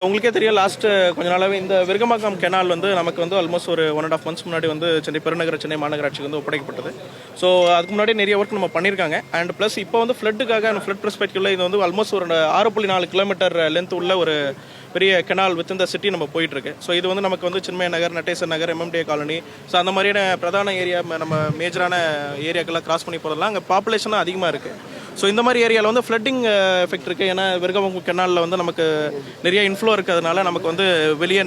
உங்களுக்கே தெரியும் லாஸ்ட் கொஞ்ச நாளாகவே இந்த விருகம்பாக்கம் கெனால் வந்து நமக்கு வந்து ஆல்மோஸ்ட் ஒரு 1.5 months முன்னாடி வந்து சென்னை பெருநகர சென்னை மாநகராட்சிக்கு வந்து ஒப்படைக்கப்பட்டது. ஸோ அதுக்கு முன்னாடி நிறைய ஒர்க் நம்ம பண்ணியிருக்காங்க. அண்ட் ப்ளஸ் இப்போ வந்து ஃப்ளட்டுக்காக ஃப்ளட் பெர்ஸ்பெக்டிவ்ல இது வந்து ஆல்மோஸ்ட் ஒரு 6.4 கிலோமீட்டர் லென்த் உள்ள ஒரு பெரிய கெனால் வித் இந்த சிட்டி நம்ம போயிட்டுருக்கு. ஸோ இது வந்து நமக்கு வந்து சின்மய நகர், நட்டேசன் நகர், MMDA காலனி, ஸோ அந்த மாதிரியான பிரதான ஏரியா, நம்ம மேஜரான ஏரியாக்கெல்லாம் கிராஸ் பண்ணி போகிறதுலாம் அங்கே பாப்புலேஷனும் அதிகமாக இருக்குது. ஸோ இந்த மாதிரி ஏரியாவில் வந்து ஃப்ளட்டிங் எஃபெக்ட் இருக்குது. ஏன்னா விருகம்பாக்கம் கெனாலில் வந்து நமக்கு நிறைய இன்ஃப்ளோ இருக்கிறதுனால நமக்கு வந்து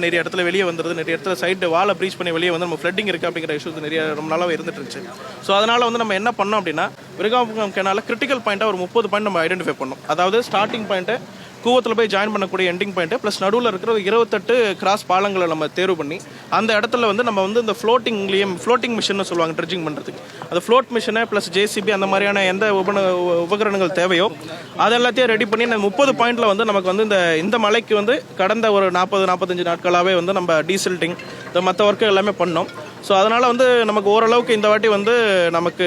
நிறைய இடத்துல வெளியே வந்துடுது, நிறைய இடத்துல சைடு வாலை ப்ரீச் பண்ணி வெளியே வந்து நம்ம ஃப்ளட்டிங் இருக்குது அப்படிங்கிற இஷ்யூஸ் நிறைய ரொம்ப நாளாக இருந்துட்டு இருந்துச்சு. ஸோ அதனால் வந்து நம்ம என்ன பண்ணோம் அப்படின்னா விருகம்பாக்கம் கெனாலில் கிரிட்டிக்கல் பாயிண்ட்டாக ஒரு 30 பாயிண்ட் நம்ம ஐடென்டிஃபை பண்ணோம். அதாவது ஸ்டார்டிங் பாயிண்ட்டு கூவத்தில் போய் ஜாயின் பண்ணக்கூடிய எண்டிங் பாயிண்ட் ப்ளஸ் நடுவில் இருக்கிற 28 கிராஸ் பாலங்களை நம்ம தேர்வு பண்ணி அந்த இடத்துல வந்து நம்ம வந்து இந்த ஃப்ளோட்டிங் மிஷின்னு சொல்லுவாங்க ட்ரெட்ஜிங் பண்ணுறதுக்கு, அது ஃப்ளோட் மிஷினை ப்ளஸ் JCB அந்த மாதிரியான எந்த உபகரணங்கள் தேவையோ அது எல்லாத்தையும் ரெடி பண்ணி 30 பாயிண்டில் வந்து நமக்கு வந்து இந்த மலைக்கு வந்து கடந்த ஒரு 40-45 நாட்களாகவே வந்து நம்ம டீசல்ட்டிங் இந்த மற்ற ஒர்க்கு எல்லாமே பண்ணோம். ஸோ அதனால் வந்து நமக்கு ஓரளவுக்கு இந்த வாட்டி வந்து நமக்கு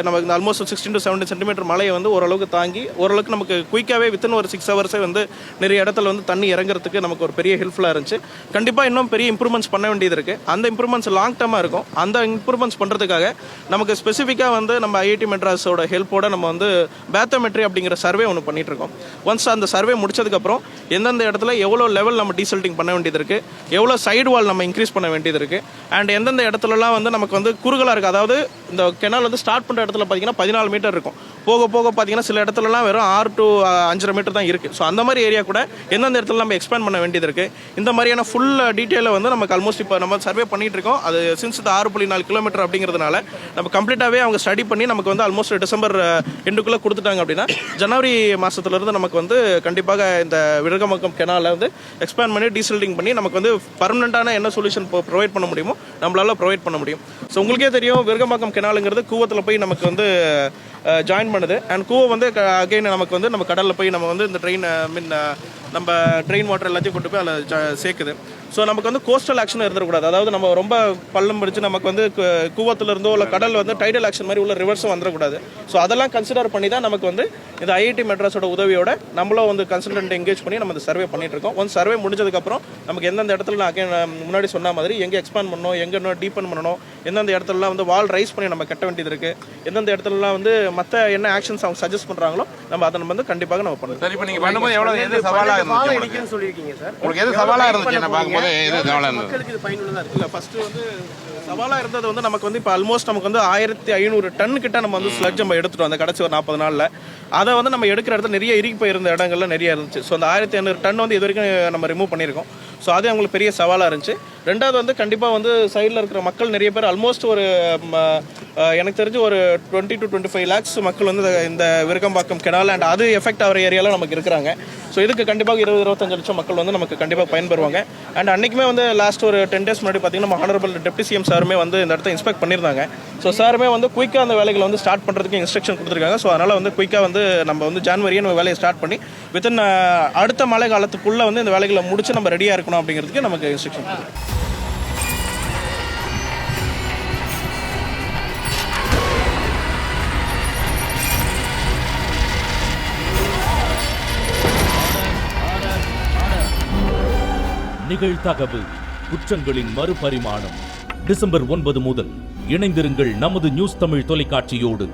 நமக்கு ஆல்மோஸ்ட் 16 to 17 சென்டிமீட்டர் மலையை வந்து ஓரளவுக்கு தாங்கி ஓரளவுக்கு நமக்கு குயிக்காகவே வித்தின் ஒரு 6 ஹவர்ஸே வந்து நிறைய இடத்துல வந்து தண்ணி இறங்குறதுக்கு நமக்கு ஒரு பெரிய ஹெல்ப்ஃபுல்லாக இருந்துச்சு. கண்டிப்பாக இன்னும் பெரிய இம்ப்ரூவ்மெண்ட்ஸ் பண்ண வேண்டியது இருக்குது. அந்த இம்ப்ரூவ்மெண்ட்ஸ் லாங் டர்மாக இருக்கும். அந்த இம்ப்ரூவ்மெண்ட்ஸ் பண்ணுறதுக்காக நமக்கு ஸ்பெசிஃபிக்காக வந்து நம்ம IIT மெட்ராஸோட ஹெல்ப்போட நம்ம வந்து பேத்தோமெட்ரி அப்படிங்கிற சர்வே ஒன்று பண்ணிட்டு இருக்கோம். ஒன்ஸ் அந்த சர்வே முடிச்சதுக்கப்புறம் எந்தெந்த இடத்துல எவ்வளோ லெவல் நம்ம டீசல்ட்டிங் பண்ண வேண்டியது இருக்குது, எவ்வளோ சைடு வால் நம்ம இன்க்ரீஸ் பண்ண வேண்டியது இருக்குது, அண்ட் எந்தெந்த இடத்துலலாம் வந்து நமக்கு வந்து குறுகலாக இருக்குது. அதாவது இந்த கெனால் வந்து ஸ்டார்ட் பண்ணுற இடத்துல பார்த்தீங்கன்னா 14 மீட்டர் இருக்கும். போக போக பார்த்தீங்கன்னா சில இடத்துலலாம் வெறும் 6 to 5.5 மீட்டர் தான் இருக்குது. ஸோ அந்த மாதிரி ஏரியா கூட எந்தெந்த இடத்துல நம்ம எக்ஸ்பேண்ட் பண்ண வேண்டியது இருக்குது, இந்த மாதிரியான ஃபுல் டீட்டெயிலை வந்து நமக்கு ஆல்மோஸ்ட் இப்போ நம்ம சர்வே பண்ணிட்டு இருக்கோம். அது சின்ஸ் இது 6.4 கிலோமீட்டர் அப்படிங்கிறதுனால நம்ம கம்ப்ளீட்டாகவே அவங்க ஸ்டடி பண்ணி நமக்கு வந்து ஆல்மோஸ்ட் டிசம்பர் எண்டுக்குள்ளே கொடுத்துட்டாங்க அப்படின்னா ஜனவரி மாதத்துலேருந்து நமக்கு வந்து கண்டிப்பாக இந்த விருகம்பாக்கம் கெனாலை வந்து எக்ஸ்பேண்ட் பண்ணி டீசல்ட்டிங் பண்ணி நமக்கு வந்து பர்மனெண்ட்டான என்ன சொல்யூஷன் ப்ரொவைட் பண்ண முடியுமோ நம்மளால ப்ரொவைட் பண்ண முடியும். ஸோ உங்களுக்கே தெரியும் விருகம்பாக்கம் கெனாலுங்கிறது கூவத்தில் போய் நமக்கு வந்து ஜாயின் பண்ணுது. அண்ட் கூவம் வந்து அகைன் நமக்கு வந்து நம்ம கடலில் போய் நம்ம வந்து இந்த நம்ம ட்ரெயின் வாட்டர் எல்லாத்தையும் கொண்டு போய் அதில் சேர்க்குது. ஸோ நமக்கு வந்து கோஸ்டல் ஆக்ஷன் இருந்துடக்கூடாது. அதாவது நம்ம ரொம்ப பள்ளம் பிடிச்சு நமக்கு வந்து கூவத்தில் இருந்தோ இல்லை கடல் வந்து டைடல் ஆக்ஷன் மாதிரி உள்ள ரிவர்ஸும் வந்துடக்கூடாது. ஸோ அதெல்லாம் கன்சிடர் பண்ணி தான் நமக்கு வந்து இந்த IIT மெட்ராஸோட உதவியோட நம்மளும் வந்து கன்சல்டன்ட் எங்கேஜ் பண்ணி நம்ம இந்த சர்வே பண்ணிட்டு இருக்கோம். ஒன் சர்வே முடிஞ்சதுக்கப்புறம் நமக்கு எந்தெந்த இடத்துல நான் முன்னாடி சொன்ன மாதிரி எங்கே எக்ஸ்பேண்ட் பண்ணணும், எங்கே இன்னும் டீப்பன் பண்ணணும், எந்தெந்த இடத்துலலாம் வந்து வால் ரைஸ் பண்ணி நம்ம கட்ட வேண்டியது இருக்குது, எந்தெந்த இடத்துலலாம் வந்து மற்ற என்ன ஆக்ஷன்ஸ் அவங்க சஜஸ்ட் பண்ணுறாங்களோ அதை நம்ம வந்து கண்டிப்பாக நம்ம பண்ணுவோம். சரி, இப்போ நீங்கள் பண்ணும்போது எது சவாலாக இருந்துச்சு சொல்லியிருக்கீங்க சார்? உங்களுக்கு எது சவாலாக இருந்துச்சு என்ன பார்க்கும்போது? மக்களுக்கு இது பயனுள்ளதாக இருக்குல்ல. ஃபர்ஸ்ட் வந்து சவாலாக இருந்தது வந்து நமக்கு வந்து இப்போ ஆல்மோஸ்ட் நமக்கு வந்து 1500 டன் கிட்ட நம்ம வந்து ஸ்லட்ஜ் நம்ம எடுத்துட்டோம் அந்த கடைசி ஒரு 40 நாளில். அதை வந்து நம்ம எடுக்கிற இடத்துல நிறைய இறுக்கி போயிருந்த இடங்கள்ல நிறைய இருந்துச்சு. ஸோ அந்த 1500 டன் வந்து இது வரைக்கும் நம்ம ரிமூவ் பண்ணியிருக்கோம். ஸோ அது அவங்களுக்கு பெரிய சவாலாக இருந்துச்சு. ரெண்டாவது வந்து கண்டிப்பாக வந்து சைடில் இருக்கிற மக்கள் நிறைய பேர் ஆல்மோஸ்ட் ஒரு எனக்கு தெரிஞ்சு ஒரு 20 to 25 lakhs மக்கள் வந்து இந்த விருகம்பாக்கம் கெனால் அண்ட் அது எஃபெக்ட் ஆகிற ஏரியாவில் நமக்கு இருக்கிறாங்க. ஸோ இதுக்கு கண்டிப்பாக 20-25 லட்சம் மக்கள் வந்து நமக்கு கண்டிப்பாக பயன்பெறுவாங்க. அண்ட் அன்றைக்குமே வந்து லாஸ்ட் ஒரு 10 days முன்னாடி பார்த்தீங்கன்னா நம்ம ஹானரபிள் டெப்டி CM சாருமே வந்து இந்த இடத்த இன்ஸ்பெக்ட் பண்ணியிருந்தாங்க. ஸோ சாருமே வந்து குயிக்காக அந்த வேலைகளை வந்து ஸ்டார்ட் பண்ணுறதுக்கு இன்ஸ்ட்ரக்ஷன் கொடுத்துருக்காங்க. ஸோ அதனால் வந்து குயிக்காக வந்து நம்ம வந்து ஜான்வரியே நம்ம வேலையை ஸ்டார்ட் பண்ணி வித்தின் அடுத்த மழை காலத்துக்குள்ளே வந்து இந்த வேலைகளை முடிச்சு நம்ம ரெடியாக இருக்கணும் அப்படிங்கிறதுக்கு நமக்கு இன்ஸ்ட்ரக்ஷன் கொடுத்துருக்காங்க. நிகழ்தகவு குற்றங்களின் மறுபரிமாணம். டிசம்பர் 9 முதல் இணைந்திருங்கள் நமது நியூஸ் தமிழ் தொலைக்காட்சியோடு.